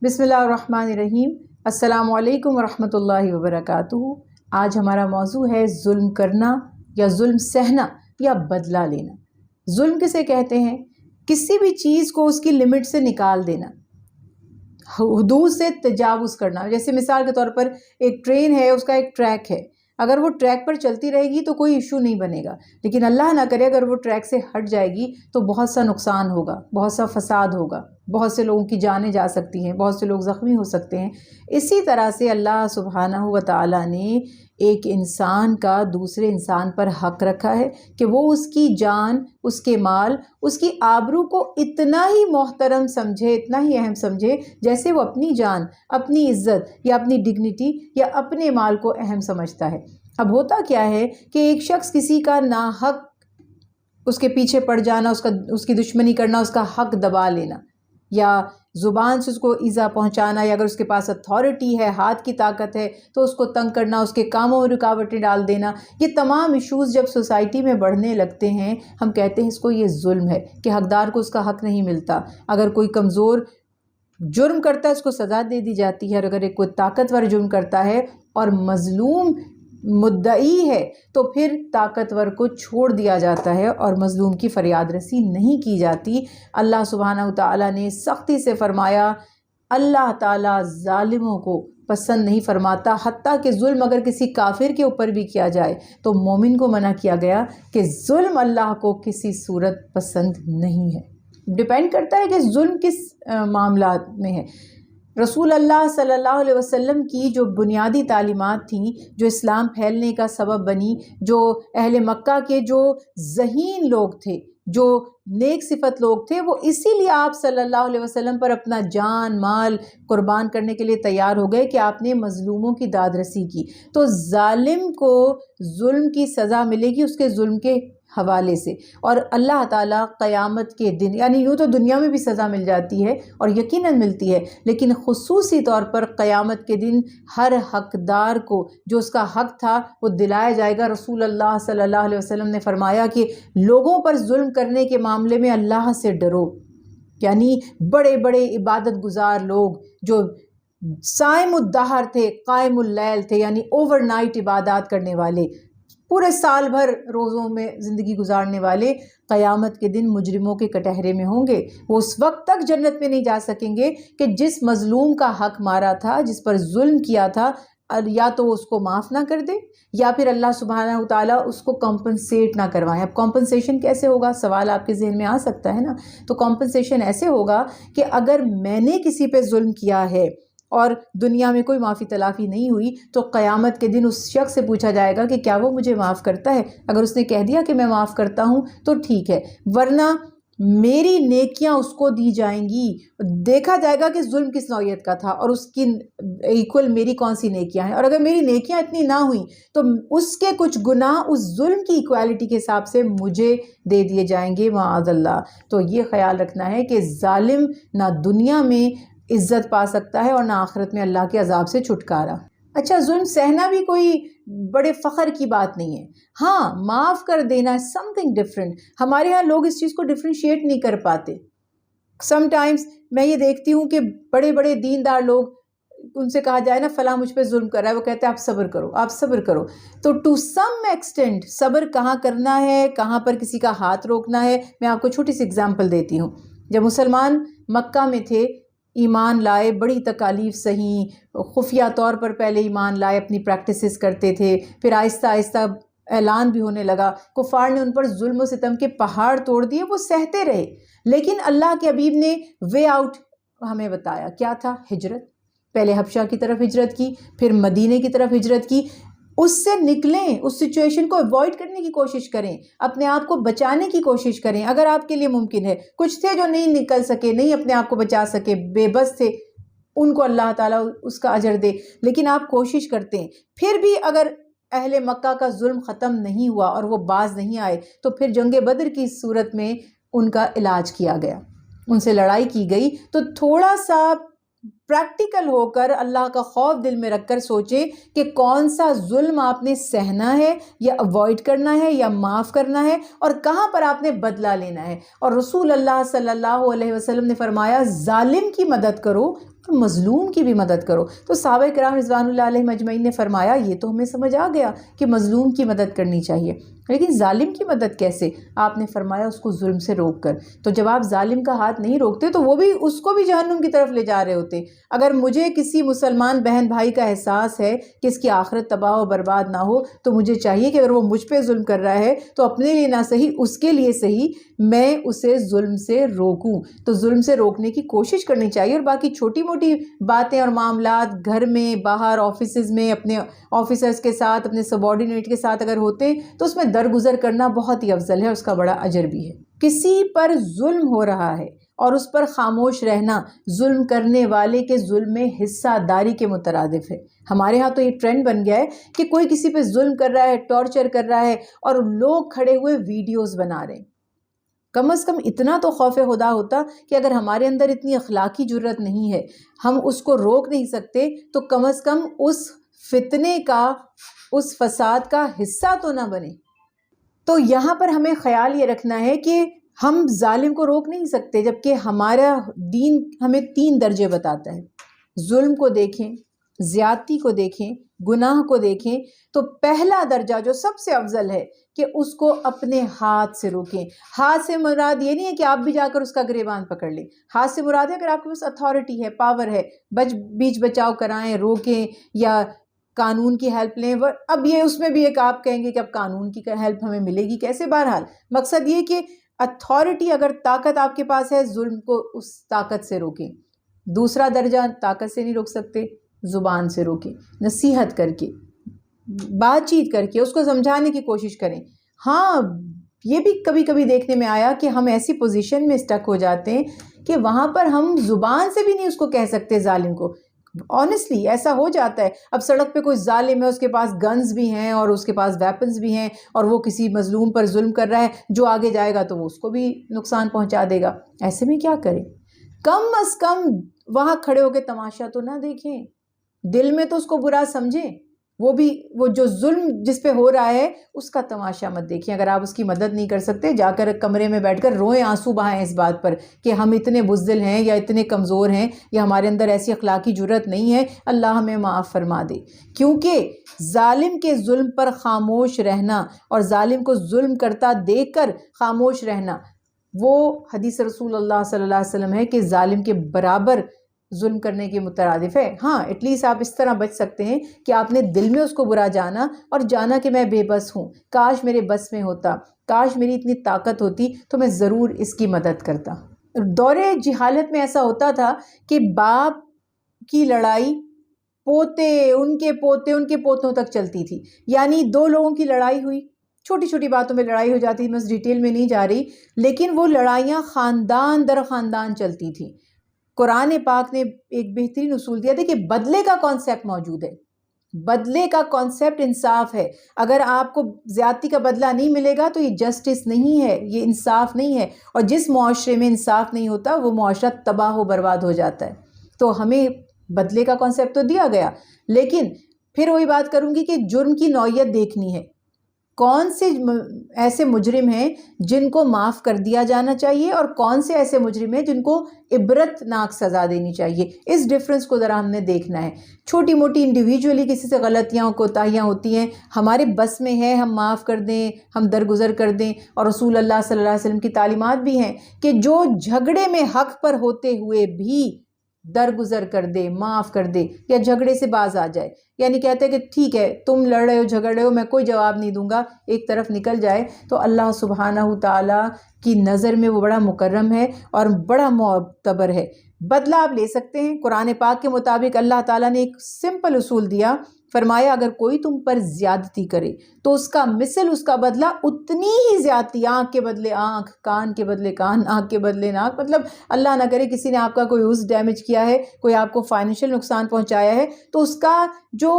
بسم اللہ الرحمن الرحیم۔ السلام علیکم ورحمۃ اللہ وبرکاتہ۔ آج ہمارا موضوع ہے ظلم کرنا یا ظلم سہنا یا بدلہ لینا۔ ظلم کسے کہتے ہیں؟ کسی بھی چیز کو اس کی لمٹ سے نکال دینا، حدود سے تجاوز کرنا۔ جیسے مثال کے طور پر ایک ٹرین ہے، اس کا ایک ٹریک ہے، اگر وہ ٹریک پر چلتی رہے گی تو کوئی ایشو نہیں بنے گا، لیکن اللہ نہ کرے اگر وہ ٹریک سے ہٹ جائے گی تو بہت سا نقصان ہوگا، بہت سا فساد ہوگا، بہت سے لوگوں کی جانیں جا سکتی ہیں، بہت سے لوگ زخمی ہو سکتے ہیں۔ اسی طرح سے اللہ سبحانہ و تعالیٰ نے ایک انسان کا دوسرے انسان پر حق رکھا ہے کہ وہ اس کی جان، اس کے مال، اس کی آبرو کو اتنا ہی محترم سمجھے، اتنا ہی اہم سمجھے جیسے وہ اپنی جان، اپنی عزت یا اپنی ڈگنیٹی یا اپنے مال کو اہم سمجھتا ہے۔ اب ہوتا کیا ہے کہ ایک شخص کسی کا ناحق اس کے پیچھے پڑ جانا، اس کی دشمنی کرنا، اس کا حق دبا لینا، یا زبان سے اس کو ایذا پہنچانا، یا اگر اس کے پاس اتھارٹی ہے، ہاتھ کی طاقت ہے تو اس کو تنگ کرنا، اس کے کاموں میں رکاوٹیں ڈال دینا، یہ تمام ایشوز جب سوسائٹی میں بڑھنے لگتے ہیں، ہم کہتے ہیں اس کو یہ ظلم ہے کہ حقدار کو اس کا حق نہیں ملتا۔ اگر کوئی کمزور جرم کرتا ہے اس کو سزا دے دی جاتی ہے، اور اگر کوئی طاقتور جرم کرتا ہے اور مظلوم مدعی ہے تو پھر طاقتور کو چھوڑ دیا جاتا ہے اور مظلوم کی فریاد رسی نہیں کی جاتی۔ اللہ سبحانہ و تعالیٰ نے سختی سے فرمایا، اللہ تعالیٰ ظالموں کو پسند نہیں فرماتا، حتیٰ کہ ظلم اگر کسی کافر کے اوپر بھی کیا جائے تو مومن کو منع کیا گیا کہ ظلم اللہ کو کسی صورت پسند نہیں ہے۔ ڈیپینڈ کرتا ہے کہ ظلم کس معاملات میں ہے۔ رسول اللہ صلی اللہ علیہ وسلم کی جو بنیادی تعلیمات تھیں، جو اسلام پھیلنے کا سبب بنی، جو اہل مکہ کے جو ذہین لوگ تھے، جو نیک صفت لوگ تھے، وہ اسی لیے آپ صلی اللہ علیہ وسلم پر اپنا جان مال قربان کرنے کے لیے تیار ہو گئے کہ آپ نے مظلوموں کی داد رسی کی۔ تو ظالم کو ظلم کی سزا ملے گی اس کے ظلم کے حوالے سے، اور اللہ تعالیٰ قیامت کے دن، یعنی یوں تو دنیا میں بھی سزا مل جاتی ہے اور یقیناً ملتی ہے، لیکن خصوصی طور پر قیامت کے دن ہر حقدار کو جو اس کا حق تھا وہ دلایا جائے گا۔ رسول اللہ صلی اللہ علیہ وسلم نے فرمایا کہ لوگوں پر ظلم کرنے کے معاملے میں اللہ سے ڈرو، یعنی بڑے بڑے عبادت گزار لوگ جو صائم الدہر تھے، قائم اللیل تھے، یعنی اوور نائٹ عبادات کرنے والے، پورے سال بھر روزوں میں زندگی گزارنے والے، قیامت کے دن مجرموں کے کٹہرے میں ہوں گے۔ وہ اس وقت تک جنت میں نہیں جا سکیں گے کہ جس مظلوم کا حق مارا تھا، جس پر ظلم کیا تھا، یا تو وہ اس کو معاف نہ کر دے یا پھر اللہ سبحانہ و تعالیٰ اس کو کمپنسیٹ نہ کروائیں۔ اب کمپنسیشن کیسے ہوگا؟ سوال آپ کے ذہن میں آ سکتا ہے نا۔ تو کمپنسیشن ایسے ہوگا کہ اگر میں نے کسی پہ ظلم کیا ہے اور دنیا میں کوئی معافی تلافی نہیں ہوئی تو قیامت کے دن اس شخص سے پوچھا جائے گا کہ کیا وہ مجھے معاف کرتا ہے؟ اگر اس نے کہہ دیا کہ میں معاف کرتا ہوں تو ٹھیک ہے، ورنہ میری نیکیاں اس کو دی جائیں گی، دیکھا جائے گا کہ ظلم کس نوعیت کا تھا اور اس کی ایکول میری کون سی نیکیاں ہیں، اور اگر میری نیکیاں اتنی نہ ہوئیں تو اس کے کچھ گناہ اس ظلم کی ایکوالٹی کے حساب سے مجھے دے دیے جائیں گے، معاذ اللہ۔ تو یہ خیال رکھنا ہے کہ ظالم نہ دنیا میں عزت پا سکتا ہے اور نہ آخرت میں اللہ کے عذاب سے چھٹکارا۔ اچھا، ظلم سہنا بھی کوئی بڑے فخر کی بات نہیں ہے۔ ہاں، معاف کر دینا سم تھنگ ڈفرینٹ۔ ہمارے ہاں لوگ اس چیز کو ڈفرینشیٹ نہیں کر پاتے۔ سم ٹائمز میں یہ دیکھتی ہوں کہ بڑے بڑے دیندار لوگ، ان سے کہا جائے نا فلاں مجھ پہ ظلم کر رہا ہے، وہ کہتے ہیں آپ صبر کرو، آپ صبر کرو۔ تو ٹو سم ایکسٹینٹ صبر کہاں کرنا ہے، کہاں پر کسی کا ہاتھ روکنا ہے، میں آپ کو چھوٹی سی اگزامپل دیتی ہوں۔ جب مسلمان مکہ میں تھے، ایمان لائے، بڑی تکالیف سہیں، خفیہ طور پر پہلے ایمان لائے، اپنی پریکٹسز کرتے تھے، پھر آہستہ آہستہ اعلان بھی ہونے لگا، کفار نے ان پر ظلم و ستم کے پہاڑ توڑ دیے، وہ سہتے رہے، لیکن اللہ کے حبیب نے وے آؤٹ ہمیں بتایا، کیا تھا؟ ہجرت۔ پہلے حبشہ کی طرف ہجرت کی، پھر مدینے کی طرف ہجرت کی۔ اس سے نکلیں، اس سچویشن کو ایوائڈ کرنے کی کوشش کریں، اپنے آپ کو بچانے کی کوشش کریں اگر آپ کے لیے ممکن ہے۔ کچھ تھے جو نہیں نکل سکے، نہیں اپنے آپ کو بچا سکے، بے بس تھے، ان کو اللہ تعالیٰ اس کا اجر دے، لیکن آپ کوشش کرتے ہیں۔ پھر بھی اگر اہل مکہ کا ظلم ختم نہیں ہوا اور وہ باز نہیں آئے تو پھر جنگ بدر کی صورت میں ان کا علاج کیا گیا، ان سے لڑائی کی گئی۔ تو تھوڑا سا پریکٹیکل ہو کر اللہ کا خوف دل میں رکھ کر سوچیں کہ کون سا ظلم آپ نے سہنا ہے یا اوائڈ کرنا ہے یا معاف کرنا ہے، اور کہاں پر آپ نے بدلہ لینا ہے۔ اور رسول اللہ صلی اللہ علیہ وسلم نے فرمایا ظالم کی مدد کرو اور مظلوم کی بھی مدد کرو۔ تو صحابہ کرام رضوان اللہ علیہم اجمعین نے فرمایا یہ تو ہمیں سمجھ آ گیا کہ مظلوم کی مدد کرنی چاہیے، لیکن ظالم کی مدد کیسے؟ آپ نے فرمایا اس کو ظلم سے روک کر۔ تو جب آپ ظالم کا ہاتھ نہیں روکتے تو وہ بھی اس کو بھی جہنم کی طرف لے جا رہے ہوتے۔ اگر مجھے کسی مسلمان بہن بھائی کا احساس ہے کہ اس کی آخرت تباہ و برباد نہ ہو تو مجھے چاہیے کہ اگر وہ مجھ پہ ظلم کر رہا ہے تو اپنے لیے نہ صحیح اس کے لیے صحیح میں اسے ظلم سے روکوں۔ تو ظلم سے روکنے کی کوشش کرنی چاہیے، اور باقی چھوٹی موٹی باتیں اور معاملات گھر میں، باہر، آفیسز میں، اپنے آفیسرز کے ساتھ، اپنے سبارڈینیٹ کے ساتھ اگر ہوتے تو اس میں درگزر کرنا بہت ہی افضل ہے، اس کا بڑا اجر بھی ہے۔ کسی پر ظلم ہو رہا ہے اور اس پر خاموش رہنا ظلم کرنے والے کے ظلم میں حصہ داری کے مترادف ہے۔ ہمارے ہاں تو یہ ٹرینڈ بن گیا ہے کہ کوئی کسی پہ ظلم کر رہا ہے، ٹارچر کر رہا ہے اور لوگ کھڑے ہوئے ویڈیوز بنا رہے ہیں۔ کم از کم اتنا تو خوف خدا ہوتا کہ اگر ہمارے اندر اتنی اخلاقی جرت نہیں ہے، ہم اس کو روک نہیں سکتے، تو کم از کم اس فتنے کا، اس فساد کا حصہ تو نہ بنے۔ تو یہاں پر ہمیں خیال یہ رکھنا ہے کہ ہم ظالم کو روک نہیں سکتے، جبکہ ہمارا دین ہمیں 3 درجے بتاتا ہے۔ ظلم کو دیکھیں، زیادتی کو دیکھیں، گناہ کو دیکھیں، تو پہلا درجہ جو سب سے افضل ہے کہ اس کو اپنے ہاتھ سے روکیں۔ ہاتھ سے مراد یہ نہیں ہے کہ آپ بھی جا کر اس کا گریبان پکڑ لیں، ہاتھ سے مراد ہے اگر آپ کے پاس اتھارٹی ہے، پاور ہے، بیچ بچاؤ کرائیں، روکیں یا قانون کی ہیلپ لیں۔ اب یہ اس میں بھی ایک آپ کہیں گے کہ اب قانون کی ہیلپ ہمیں ملے گی کیسے؟ بہرحال مقصد یہ کہ اتھارٹی اگر طاقت آپ کے پاس ہے، ظلم کو اس طاقت سے روکیں۔ دوسرا درجہ طاقت سے نہیں روک سکتے، زبان سے روکیں، نصیحت کر کے، بات چیت کر کے اس کو سمجھانے کی کوشش کریں۔ ہاں یہ بھی کبھی کبھی دیکھنے میں آیا کہ ہم ایسی پوزیشن میں اسٹک ہو جاتے ہیں کہ وہاں پر ہم زبان سے بھی نہیں اس کو کہہ سکتے ظالم کو۔ آنیسٹلی ایسا ہو جاتا ہے۔ اب سڑک پہ کوئی ظالم ہے، اس کے پاس گنز بھی ہیں اور اس کے پاس ویپنز بھی ہیں، اور وہ کسی مظلوم پر ظلم کر رہا ہے، جو آگے جائے گا تو وہ اس کو بھی نقصان پہنچا دے گا۔ ایسے میں کیا کریں؟ کم از کم وہاں کھڑے ہو کے تماشا تو نہ دیکھیں، دل میں تو اس کو برا سمجھیں، وہ جو ظلم جس پہ ہو رہا ہے اس کا تماشا مت دیکھیں۔ اگر آپ اس کی مدد نہیں کر سکتے، جا کر کمرے میں بیٹھ کر روئیں، آنسو بہائیں اس بات پر کہ ہم اتنے بزدل ہیں یا اتنے کمزور ہیں یا ہمارے اندر ایسی اخلاقی جرت نہیں ہے، اللہ ہمیں معاف فرما دے۔ کیونکہ ظالم کے ظلم پر خاموش رہنا اور ظالم کو ظلم کرتا دیکھ کر خاموش رہنا، وہ حدیث رسول اللہ صلی اللہ علیہ وسلم ہے کہ ظالم کے برابر ظلم کرنے کے مترادف ہے۔ ہاں ایٹ لیسٹ آپ اس طرح بچ سکتے ہیں کہ آپ نے دل میں اس کو برا جانا اور جانا کہ میں بے بس ہوں، کاش میرے بس میں ہوتا، کاش میری اتنی طاقت ہوتی تو میں ضرور اس کی مدد کرتا۔ دور جہالت میں ایسا ہوتا تھا کہ باپ کی لڑائی ان کے پوتوں تک چلتی تھی، یعنی 2 لوگوں کی لڑائی ہوئی، چھوٹی چھوٹی باتوں میں لڑائی ہو جاتی تھی، میں اس ڈیٹیل میں نہیں جا رہی، لیکن وہ لڑائیاں خاندان در خاندان چلتی تھیں۔ قرآن پاک نے ایک بہترین اصول دیا تھا کہ بدلے کا کانسیپٹ موجود ہے، بدلے کا کانسیپٹ انصاف ہے۔ اگر آپ کو زیادتی کا بدلہ نہیں ملے گا تو یہ جسٹس نہیں ہے، یہ انصاف نہیں ہے، اور جس معاشرے میں انصاف نہیں ہوتا وہ معاشرہ تباہ و برباد ہو جاتا ہے۔ تو ہمیں بدلے کا کانسیپٹ تو دیا گیا، لیکن پھر وہی بات کروں گی کہ جرم کی نوعیت دیکھنی ہے، کون سے ایسے مجرم ہیں جن کو معاف کر دیا جانا چاہیے اور کون سے ایسے مجرم ہیں جن کو عبرت ناک سزا دینی چاہیے۔ اس ڈیفرنس کو ذرا ہم نے دیکھنا ہے۔ چھوٹی موٹی انڈیویجولی کسی سے غلطیاں کوتاہیاں ہوتی ہیں، ہمارے بس میں ہے ہم معاف کر دیں، ہم درگزر کر دیں، اور رسول اللہ صلی اللہ علیہ وسلم کی تعلیمات بھی ہیں کہ جو جھگڑے میں حق پر ہوتے ہوئے بھی درگزر کر دے، معاف کر دے یا جھگڑے سے باز آ جائے، یعنی کہتے ہیں کہ ٹھیک ہے تم لڑ رہے ہو، جھگڑ رہے ہو، میں کوئی جواب نہیں دوں گا، ایک طرف نکل جائے، تو اللہ سبحانہ تعالیٰ کی نظر میں وہ بڑا مکرم ہے اور بڑا معتبر ہے۔ بدلہ آپ لے سکتے ہیں۔ قرآن پاک کے مطابق اللہ تعالیٰ نے ایک سمپل اصول دیا، فرمایا اگر کوئی تم پر زیادتی کرے تو اس کا مثل، اس کا بدلہ اتنی ہی زیادتی، آنکھ کے بدلے آنکھ، کان کے بدلے کان، ناک کے بدلے ناک، مطلب اللہ نہ کرے کسی نے آپ کا کوئی عضو ڈیمیج کیا ہے، کوئی آپ کو فائنینشیل نقصان پہنچایا ہے، تو اس کا جو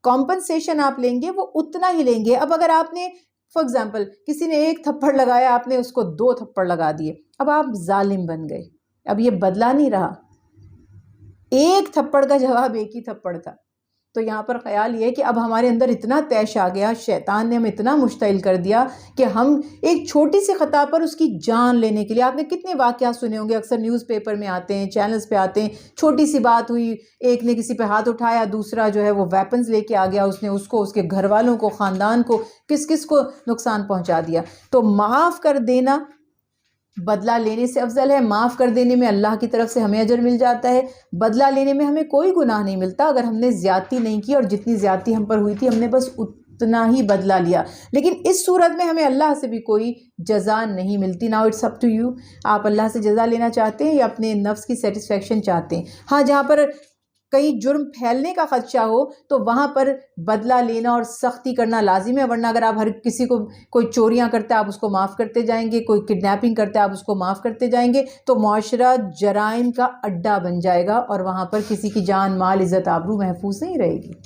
کمپنسیشن آپ لیں گے وہ اتنا ہی لیں گے۔ اب اگر آپ نے فار ایگزامپل کسی نے 1 تھپڑ لگایا، آپ نے اس کو 2 تھپڑ لگا دیے، اب آپ ظالم بن گئے، اب یہ بدلہ نہیں رہا، 1 تھپڑ کا جواب 1 ہی تھپڑ تھا، تو یہاں پر خیال یہ ہے کہ اب ہمارے اندر اتنا طیش آ گیا، شیطان نے ہمیں اتنا مشتعل کر دیا کہ ہم ایک چھوٹی سی خطا پر اس کی جان لینے کے لیے، آپ نے کتنے واقعات سنے ہوں گے، اکثر نیوز پیپر میں آتے ہیں، چینلز پہ آتے ہیں، چھوٹی سی بات ہوئی، ایک نے کسی پہ ہاتھ اٹھایا، دوسرا جو ہے وہ ویپنز لے کے آ گیا، اس نے اس کو، اس کے گھر والوں کو، خاندان کو، کس کس کو نقصان پہنچا دیا۔ تو معاف کر دینا بدلہ لینے سے افضل ہے۔ معاف کر دینے میں اللہ کی طرف سے ہمیں اجر مل جاتا ہے، بدلہ لینے میں ہمیں کوئی گناہ نہیں ملتا اگر ہم نے زیادتی نہیں کی، اور جتنی زیادتی ہم پر ہوئی تھی ہم نے بس اتنا ہی بدلہ لیا، لیکن اس صورت میں ہمیں اللہ سے بھی کوئی جزا نہیں ملتی۔ Now it's up to you, آپ اللہ سے جزا لینا چاہتے ہیں یا اپنے نفس کی سیٹسفیکشن چاہتے ہیں؟ ہاں، جہاں پر کہیں جرم پھیلنے کا خدشہ ہو تو وہاں پر بدلہ لینا اور سختی کرنا لازم ہے، ورنہ اگر آپ ہر کسی کو، کوئی چوریاں کرتا ہے آپ اس کو معاف کرتے جائیں گے، کوئی کڈنیپنگ کرتا ہے آپ اس کو معاف کرتے جائیں گے، تو معاشرہ جرائم کا اڈا بن جائے گا اور وہاں پر کسی کی جان، مال، عزت، آبرو محفوظ نہیں رہے گی۔